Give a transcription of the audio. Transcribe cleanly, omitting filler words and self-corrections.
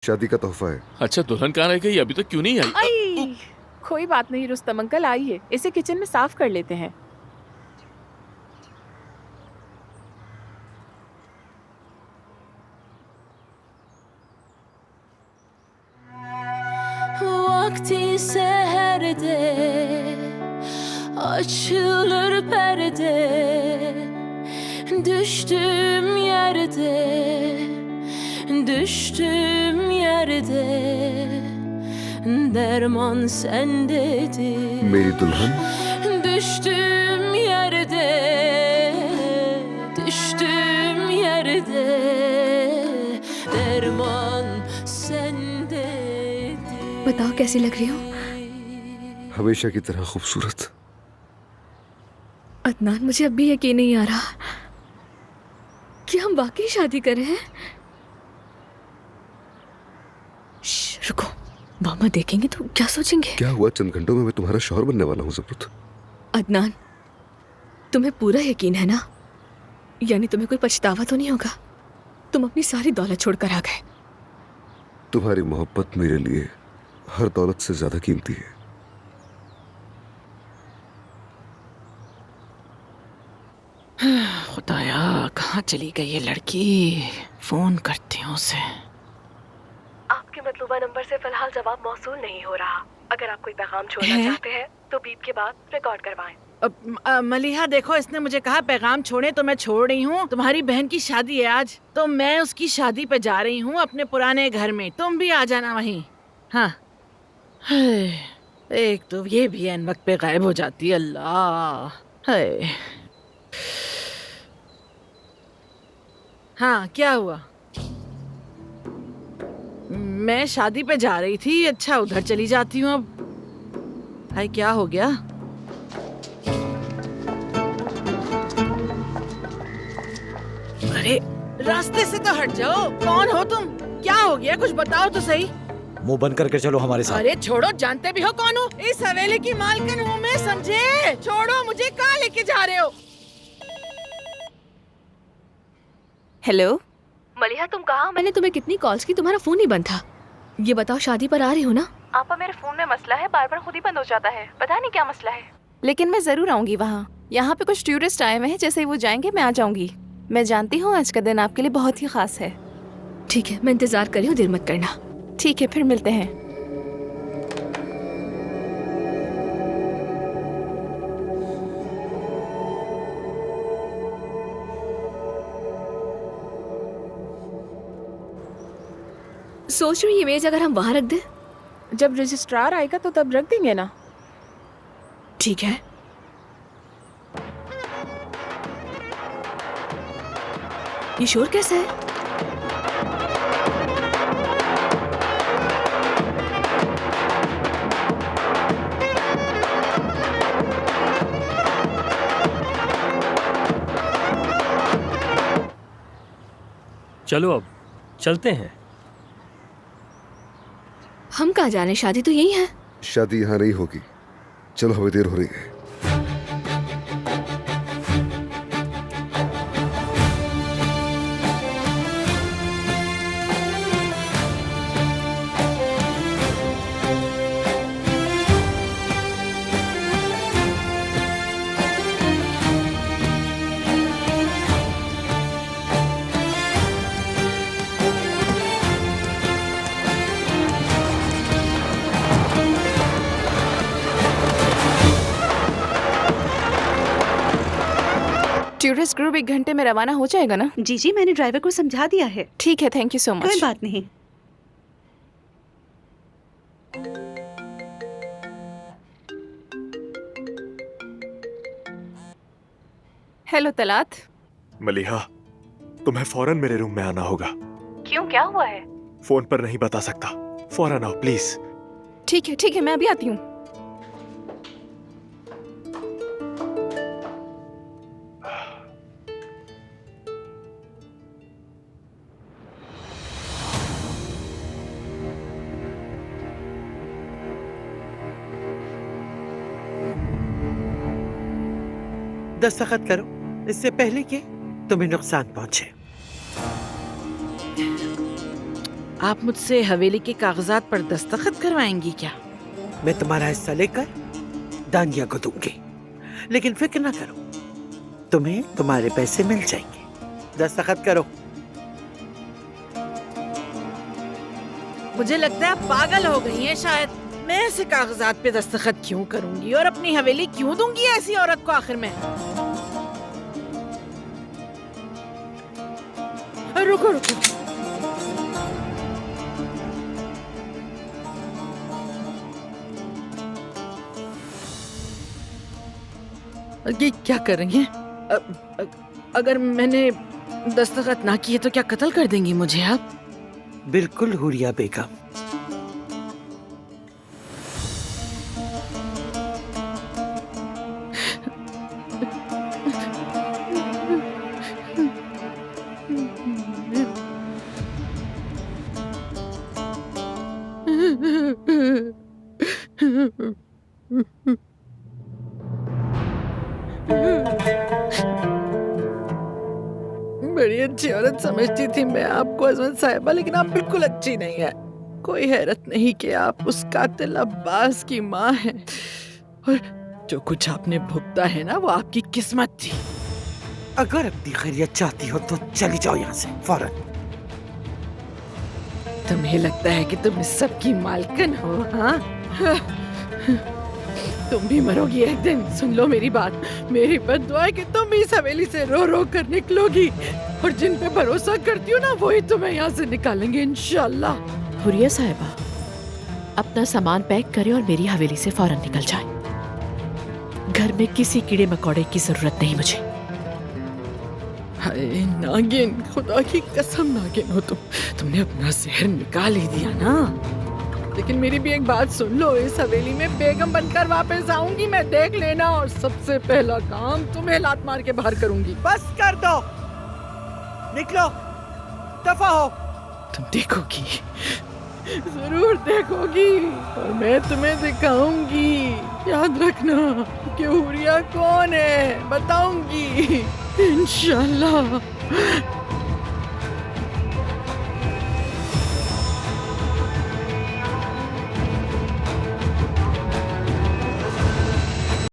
शादी का तोहफा है। अच्छा, दुल्हन कहाँ रह गई? अभी तक क्यों नहीं आई? आई, कोई बात नहीं रुस्तम अंकल, आइए इसे किचन में साफ कर लेते हैं। Vakti seherde açılır perde, düştüğüm yerde, düştüğüm yerde derman sendedir. मेरी दुल्हन, Düştüğüm yerde, düştüğüm yerde derman sendedir. बताओ कैसी लग रही हो? हमेशा की तरह खूबसूरत। अदनान, मुझे अब भी यकीन नहीं आ रहा कि हम वाकई शादी कर रहे हैं। रुको, मामा देखेंगे तो क्या सोचेंगे? क्या हुआ? चंद घंटों में मैं तुम्हारा शौहर बनने वाला हूँ ज़बरूत। अदनान, तुम्हें पूरा यकीन है ना? यानी तुम्हें कोई पछतावा तो नहीं होगा? तुम अपनी सारी दौलत छोड़कर आ गए। तुम्हारी मोहब्बत मेरे लिए हर दौलत से ज्यादा कीमती है। खुदाया, कहाँ चली गई ये लड़की? फोन करती हूँ उसे। आपके मतलूबा नंबर से फिलहाल जवाब मौसूल नहीं हो रहा। अगर आप कोई पैगाम छोड़ना चाहते हैं तो बीप के बाद रिकॉर्ड करवाएं। मलिहा, देखो इसने मुझे कहा पैगाम छोड़े तो मैं छोड़ रही हूँ। तुम्हारी बहन की शादी है आज, तो मैं उसकी शादी पे जा रही हूँ अपने पुराने घर में। तुम भी आ जाना वहीं। हाँ, एक तो ये भी एन वक्त पे गायब हो जाती है। अल्लाह है। हाँ, क्या हुआ? मैं शादी पे जा रही थी। अच्छा, उधर चली जाती हूँ अब। हाय, क्या हो गया? अरे, रास्ते से तो हट जाओ। कौन हो तुम? क्या हो गया? कुछ बताओ तो सही। मुंह बंद करके चलो हमारे साथ। अरे छोड़ो, जानते भी हो कौन हूँ? इस हवेली की मालकिन हूँ मैं, समझे? छोड़ो मुझे, कहाँ लेके जा रहे हो? हेलो मलिहा, तुम कहाँ? मैंने तुम्हें कितनी कॉल्स की, तुम्हारा फोन ही बंद था। ये बताओ, शादी पर आ रही हो ना? आपा, मेरे फोन में मसला है, बार बार खुद ही बंद हो जाता है। पता नहीं क्या मसला है, लेकिन मैं जरूर आऊंगी वहाँ। यहाँ पे कुछ टूरिस्ट आए हुए हैं, जैसे ही वो जाएंगे मैं आ जाऊंगी। मैं जानती हूँ आज का दिन आपके लिए बहुत ही खास है। ठीक है, मैं इंतजार कर रही हूँ, देर मत करना। ठीक है, फिर मिलते हैं। सोच रही हूँ ये मेज अगर हम वहाँ रख दें। जब रजिस्ट्रार आएगा तो तब रख देंगे ना। ठीक है। ये शोर कैसा है? चलो अब चलते हैं। हम कहाँ जाने? शादी तो यही है। शादी यहाँ नहीं होगी। चलो, हमें देर हो रही है। टूरिस्ट ग्रुप 1 घंटे में रवाना हो जाएगा ना? जी जी, मैंने ड्राइवर को समझा दिया है। ठीक है, थैंक यू सो मच। कोई बात नहीं। हेलो तलात। मलिहा, तुम्हें फौरन मेरे रूम में आना होगा। क्यों, क्या हुआ है? फोन पर नहीं बता सकता। फौरन आओ प्लीज। ठीक है, मैं अभी आती हूँ। दस्तखत करो, इससे पहले कि तुम्हें नुकसान पहुंचे। आप मुझसे हवेली के कागजात पर दस्तखत करवाएंगी क्या? मैं तुम्हारा हिस्सा लेकर दानिया को दूंगी, लेकिन फिक्र ना करो, तुम्हें तुम्हारे पैसे मिल जाएंगे। दस्तखत करो। मुझे लगता है आप पागल हो गई हैं शायद। मैं ऐसे कागजात पे दस्तखत क्यों करूंगी और अपनी हवेली क्यों दूंगी ऐसी औरत को आखिर में? रुको रुको, ये क्या कर रही हैं? अगर मैंने दस्तखत ना किए तो क्या कत्ल कर देंगी मुझे आप? बिल्कुल हुरिया बेगम। बड़ी अच्छी औरत समझती थी मैं आपको अजमत साहिबा, लेकिन आप बिल्कुल अच्छी नहीं है। कोई हैरत नहीं कि आप उस कातिल अब्बास की माँ हैं, और जो कुछ आपने भुगता है ना वो आपकी किस्मत थी। अगर अपनी खैरियत चाहती हो तो चली जाओ यहाँ से फौरन। तुम्हें लगता है कि तुम इस सब की मालकिन हो? हाँ, तुम भी मरोगी एक दिन। सुन लो मेरी बात, मेरी बद्दुआ है कि तुम इस हवेली से रो रो कर निकलोगी, और जिन पे भरोसा करती हो ना वही तुम्हें यहाँ से निकालेंगे इंशाल्लाह। हुरिया साहिबा, अपना सामान पैक करे और मेरी हवेली से फौरन निकल जाए। घर में किसी कीड़े मकोड़े की जरूरत नहीं मुझे। हाय नागिन, खुदा की कसम नागिन हो तुम। तुमने अपना जहर निकाल ही दिया ना। लेकिन मेरी भी एक बात सुन लो, इस हवेली में बेगम बनकर वापस आऊंगी मैं, देख लेना। और सबसे पहला काम तुम्हें लात मार के बाहर करूंगी। बस कर दो, निकलो, दफा हो। तुम देखोगी, जरूर देखोगी, और मैं तुम्हें दिखाऊंगी। याद रखना कि हुरिया कौन है, बताऊंगी इंशाल्लाह।